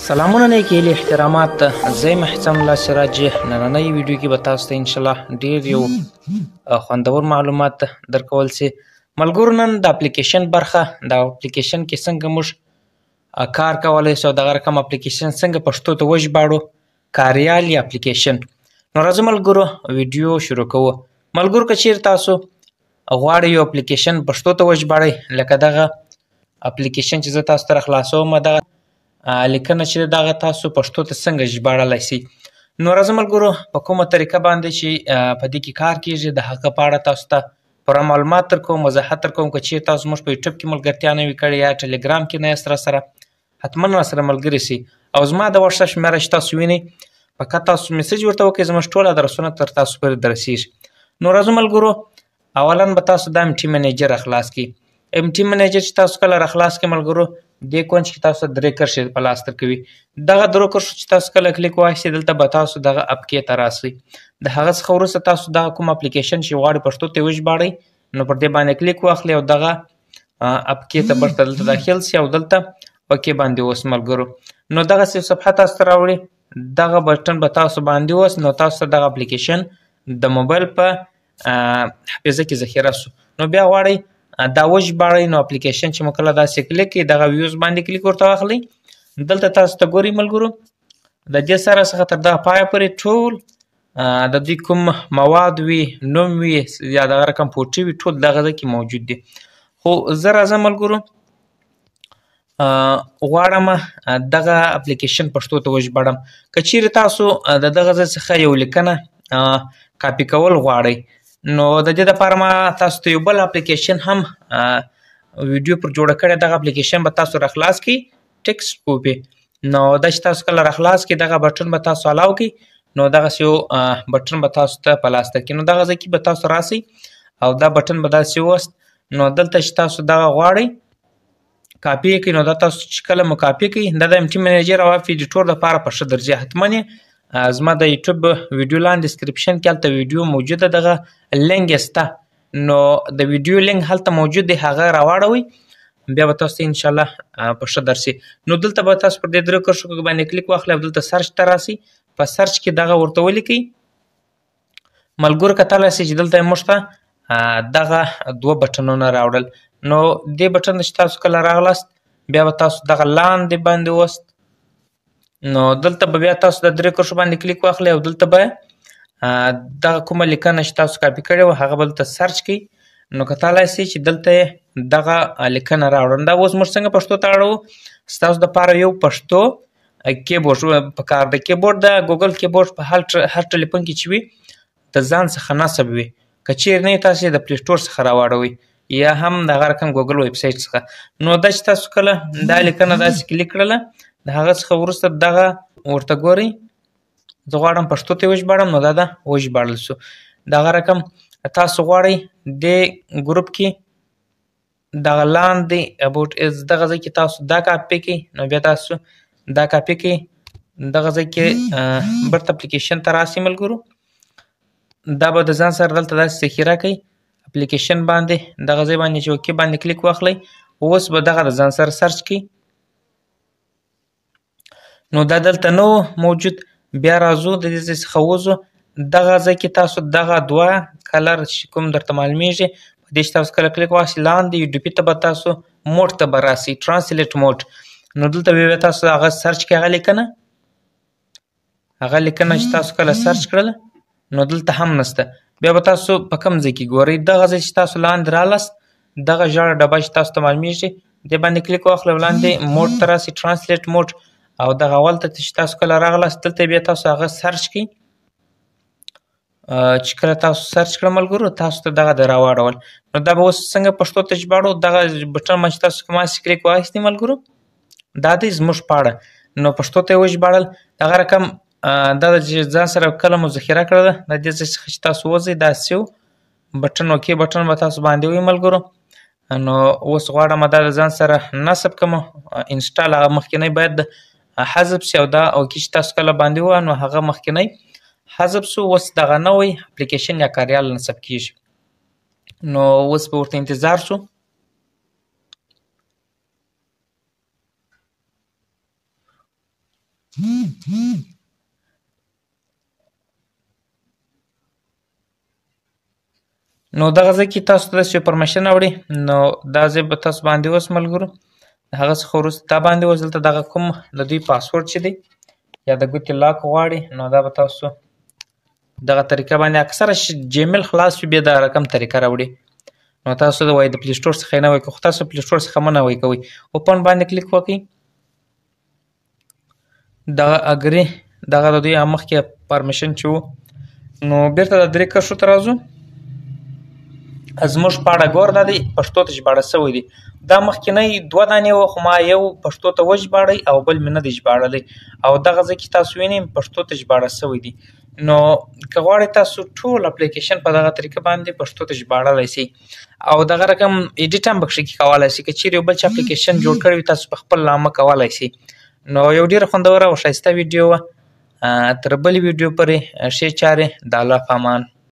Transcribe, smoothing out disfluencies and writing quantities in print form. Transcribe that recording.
سلامونه نیکې هیلې احترامات. زه یم احسان الله سراج. نننۍ ویډیو کې به تاسو ته انشاءالله ډېر یو خوندور معلومات درکول سي. ملګرو نن د اپلیکیشن برخه، د اپلیکیشن کې څنګه موږ کار کولی سو، دغه رقم اپلیکیشن څنګه پښتو ته وژباړو، کاریال یا اپلیکیشن. نو راځه ملګرو ویډیو شروع کوو. ملګرو که چیرې تاسو غواړئ یو اپلیکیشن پښتو ته وژباړئ، لکه دغه اپلیکیشن چې زه تاسو ته راخلاصوم، دغه لیکنه چې دغه تاسو پښتو ته څنګه ژباړلی سئ. نو راځه ملګرو په کومه طریقه باندې چې په دې کې کار کېږي د هغه په اړه تاسو ته پوره معلومات درکوم، وضاحت درکوم. که چیرې تاسو زموږ په یوټیوب کې ملګرتیا نه وي کړې یا ټلګرام کې نه یاست راسره، حتما راسره ملګري سئ. او زما د واتساپ شمېره چې تاسو وینئ، فقط تاسو میسج ورته وکړئ، زموږ ټول ادرسونه تر تاسو پورې دررسېږي. نو راځو ملګرو اولا به تاسو دا MT منیجر راخلاص کړئ. MT منیجر چې تاسو کله راخلاص کړئ ملګرو، دې کونج کې تاسو درې کرښې په لاس درکوي. دغه درو کرښو چې تاسو کله کلیک واخیستئ، دلته به تاسو دغه اپکې ته راسئ. د هغه څخه وروسته تاسو دغه کوم اپلیکیشن چې غواړئ پښتو ته یې وژباړئ، نو پر دې باندې کلیک واخلئ او دغه اپکې ته بیرته دلته داخل سئ او دلته اوکې باندې اوس ملګرو. نو دغسې یو صفحه تاسو ته راوړي، دغه بټن به تاسو باندې اوس نو تاسو ته دغه اپلیکیشن د موبایل په حافظه کې ذخیره سو. نو بیا غواړئ دا وژباړئ، نو اپلیکیشن چې مو کله داسې کلیک کړئ، دغه ویوز باندې کلیک ورته واخلئ. دلته تاسو ته ګورئ ملګرو، د دې سره څخه تر دغه پایه پورې ټول د دوی کوم مواد وي، نوم وي یا دغه رقم فوټې وي، ټول دغه ځای کې موجود دي. خو زه راځم ملګرو غواړم دغه اپلیکیشن پښتو ته وژباړم. که چیرې تاسو د دغه ځای څخه یو لیکنه کاپي کول غواړئ، نو د دې دپاره ما تاسو ته یو بل اپلیکیشن هم ویډیو پر جوړه کړې. دغه اپلیکیشن به تاسو راخلاص کړئ، ټکسټ کوپي. نو دا چې تاسو کله راخلاص کړئ، دغه بټن به تاسو الاو کړئ، نو دغسې یو بټن به تاسو ته په لاس درکړي. نو دغه ځای کې به تاسو راسئ او دا بټن به داسې ووست. نو دلته چې تاسو دغه غواړئ کاپي یې کړئ، نو دا تاسو چې کله مو کاپي کړئ، دا د MT منیجر او اپ ایډیټور دپاره په ښه درځي. حتما یې زما د یوټیوب ویډیو لاندې ډسکریپشن کې هلته ویډیو موجوده، دغه لینک یې شته، نو د ویډیو لینک هلته موجود دی، هغه راواړوئ، بیا به تاسو ته انشاءالله په ښه درسي. نو دلته به تاسو پر دې درې کرښو باندې کلیک واخلئ او دلته سرچ ته راسئ. په سرچ کې دغه ورته ولیکئ. ملګرو کتلی سئ چې دلته یې موږ ته دغه دوه بټنونه راوړل. نو دې بټن چې تاسو کله راغلاست، بیا به تاسو دغه لاندې باندې وست، نو دلته به بیا تاسو د درې کرښو باندې کلیک واخلئ او دلته به دغه کومه لیکنه چې تاسو کاپي کړې وه هغه به دلته سرچ کړئ. نو کتلی سئ چې دلته یې دغه لیکنه راوړم. دا اوس موږ څنګه پښتو ته اړوو؟ ستاسو دپاره یو پښتو کیبورډ په کار دی. کیبورډ د ګوګل کیبورډ په هر ټلیفون کې چې وي د ځان څخه نصب وي. که چیرې نه وي تاسو یې د پلی سټور څخه راواړوئ یا هم د هغه رقم ګوګل ویب سایټ څخه. نو دا چې تاسو کله دا لیکنه داسې کلیک کړله، د هغه څخه وروسته دغه ورته ګورئ، زه غواړم پښتو ته یې وژباړم، نو دا ده وژباړل سو. دغه رقم تاسو غواړئ دې ګروپ کې دغه لاندې اباوټ ایز دغه ځای کې تاسو دا کاپي کړئ، نو بیا تاسو دا کاپي کړئ، دغه ځای کې برت اپلیکیشن ته راسئ ملګرو. دا به د ځان سره دلته داسې ذخیره کړئ اپلیکیشن باندې، دغه ځای باندې چې اوکې باندې کلیک واخلئ. اوس به دغه د ځان سره سرچ کړئ، نو دا دلته نه موجود. بیا راځو د دې ځای څخه وځو، دغه ځای کې تاسو دغه دوه کلر چې کوم درته معلومیږي، په دې چې تاسو کله کلیک واخلئ، لاندې ډي پي ته به تاسو موډ ته به راسئ، ټرانسلیټ موډ. نو دلته بیا تاسو هغه سرچ کړئ، هغه لیکنه چې تاسو کله سرچ کړله، نو دلته هم نسته. بیا به تاسو په کوم ځای کې ګورئ، دغه ځای چې تاسو لاندې رالاست، دغه ژړه ډبه چې تاسو ته معلومیږي، دې باندې کلیک واخلئ او لاندې موډ ته راسئ، ټرانسلیټ موډ. او دغه اول ته چې تاسو کله راغلاست، دلته بیا تاسو هغه سرچ کړئ. چې کله تاسو سرچ کړه ملګرو، تاسو ته دغه د راواړول. نو دا به اوس څنګه پښتو ته ژباړو؟ دغه بټن باندې چې تاسو کوم هسې کلیک واخیستئ ملګرو، دا دی زموږ په اړه. نو پښتو ته یې وژباړل. دغه رقم دا چې ځان سره کله مو ذخیره کړله، د دې ځای څخه چې تاسو وځئ، داسې یو بټن اوکې بټن به تاسو باندې ووي ملګرو. نو اوس غواړم دا د ځان سره نصب کړم، انسټال هغه مخکینی باید حذف سي، او دا اوکې چې تاسو کله باندې ووهه نو هغه مخکینی حذف سو. اوس دغه نوی اپلیکیشن یا کاریال نصب کېږي. نو اوس به ورته انتظار سو. نو دغه ځای کې تاسو ته داسې پرمیشن راوړي. نو دا ځای به تاسو باندې اوس ملګرو د هغه څخه وروسته دا باندې اوس دلته دغه کوم د دوی پاسورډ چې دی یا د ګوتې لاک غواړي نو دا به تاسو دغه طریقه باندې اکثره جیمیل خلاص وي بیا د رقم طریقه راوړي. نو تاسو د وای د پلی سټور څخه نه وای خو تاسو پلی سټور څخه مه نوی کوئ. اوپن باندې کلیک وکړئ. دغه اګري دغه د دوی مخکې پرمیشن چې و نو بیرته د درې کرښو ته راځو. زموږ په اړه ګور دا دی پښتو ته ژباړه سوی دی. دا مخکینی 2 دانې وه خو ما یو پښتو ته وژباړی او بل مې نه دی ژباړلی او دغه ځای کې تاسو وینئ پښتو ته ژباړه سوی دی. نو که غواړئ تاسو ټول اپلیکیشن په دغه طریقه باندې پښتو ته ژباړلی سئ او دغه رقم ایډیټ هم پکښې کې کولی سئ. که چیرې یو بل چا اپلیکیشن جوړ کړی وي تاسو په خپل نامه کولی سئ. نو یو ډېره خوندوره او ښایسته ویډیو وه. تر بلې ویډیو پورې ښې چارې د الله په امان.